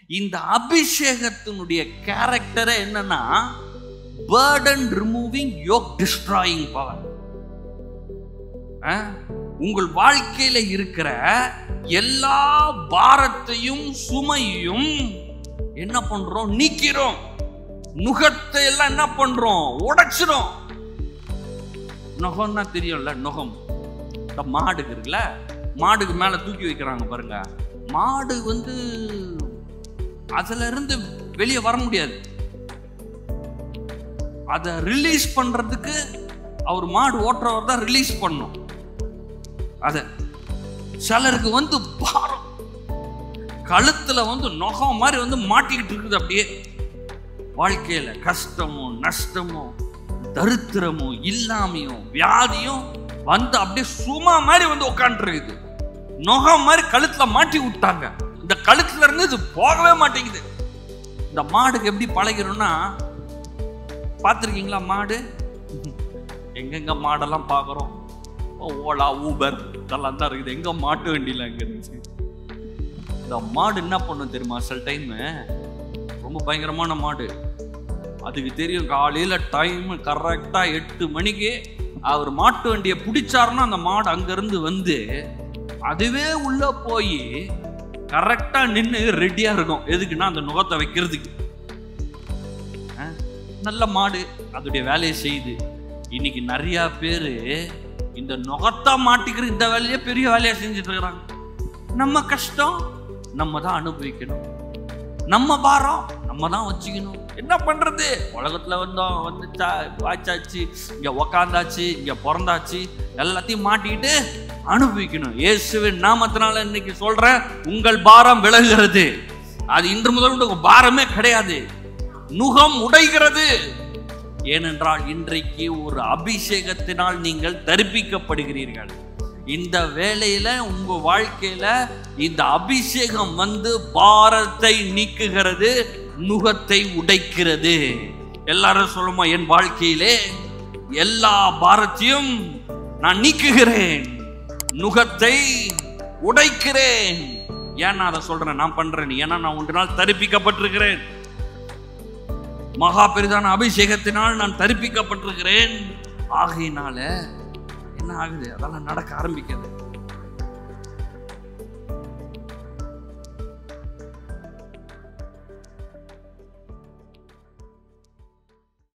இந்த அபிஷேகத்தினுடைய கேரக்டரே என்னன்னா burden removing, yoke destroying power. உங்கள் வாழ்க்கையில இருக்கிற எல்லா பாரத்தையும் சுமையும் என்ன பண்றோம்? நீக்கிறோம். நுகத்தை எல்லாம் என்ன பண்றோம்? உடைச்சிரும். நுகம்னா தெரியும்ல, நுகம் மாடுக்கு இருக்குல்ல, மாடுக்கு மேல தூக்கி வைக்கிறாங்க பாருங்க. மாடு அதுல இருந்து வெளியே வர முடியாது. அதை ரிலீஸ் பண்றதுக்கு அவர் மாடு ஓட்டுறவர் தான் ரிலீஸ் பண்ணும். அத சிலருக்கு பாரம் கழுத்துல நுகம் மாதிரி மாட்டிக்கிட்டு இருக்குது. அப்படியே வாழ்க்கையில கஷ்டமோ நஷ்டமோ தரித்திரமோ இல்லாமையும் வியாதியும் அப்படியே சும்மா மாதிரி உட்காந்துருக்குது. நுகம் மாதிரி கழுத்துல மாட்டி விட்டாங்க. இந்த கழுத்துல இருந்து இது போகவே மாட்டேங்குது. இந்த மாடுக்கு எப்படி பழகிறோம்னா, பார்த்துருக்கீங்களா? மாடு எங்கெங்க மாடெல்லாம் பார்க்குறோம், ஓலா ஊபர் இதெல்லாம் தான் இருக்குது. எங்க மாட்டு வண்டியில் எங்க இருந்துச்சு. இந்த மாடு என்ன பண்ணும் தெரியுமா? சில டைம் ரொம்ப பயங்கரமான மாடு. அதுக்கு தெரியும் காலையில் டைம் கரெக்டாக 8 மணிக்கு அவர் மாட்டு வண்டியை பிடிச்சாருன்னா அந்த மாடு அங்கேருந்து அதுவே உள்ள போய் கரெக்டாக நின்று ரெடியாக இருக்கும். எதுக்குன்னா அந்த நுகத்தை வைக்கிறதுக்கு. நல்ல மாடு அதோடைய வேலையை செய்யுது. இன்னைக்கு நிறைய பேரு இந்த நுகத்தை மாட்டிக்கிற இந்த வேலையை பெரிய வேலையா செஞ்சுட்டு இருக்கிறாங்க. நம்ம கஷ்டம் நம்ம தான் அனுபவிக்கணும், நம்ம பாரம் நம்ம தான் வச்சுக்கணும். என்ன பண்றது? உலகத்துல வந்துச்சா வாய்ச்சாச்சு, இங்க உக்காந்தாச்சு, இங்க பிறந்தாச்சு, எல்லாத்தையும் மாட்டிக்கிட்டு அனுபவிக்கணும். இயேசுவின் நாமத்தினால இன்னைக்கு சொல்றேன், உங்கள் பாரம் விலகுகிறது. அது இன்று முதல் உங்க பாரமே கிடையாது. நுகம் உடைகிறது. ஏனென்றால் இன்றைக்கு ஒரு அபிஷேகத்தினால் நீங்கள் தரிப்பிக்கப்படுகிறீர்கள். இந்த வேளையில உங்க வாழ்க்கையில இந்த அபிஷேகம் பாரத்தை நீக்குகிறது, நுகத்தை உடைக்கிறது. எல்லாரும் சொல்லுமா, என் வாழ்க்கையிலே எல்லா பாரத்தையும் நான் நீக்குகிறேன், நுகத்தை உடைக்கிறேன். ஏன் நான் அதை சொல்றேன்? நான் பண்றேன். ஏன்னா நான் 1 நாள் தரிப்பிக்கப்பட்டிருக்கிறேன். மகா பெரிதான அபிஷேகத்தினால் நான் தரிப்பிக்கப்பட்டிருக்கிறேன். ஆகையினால என்ன ஆகுது? அதெல்லாம் நடக்க ஆரம்பிக்கிறது.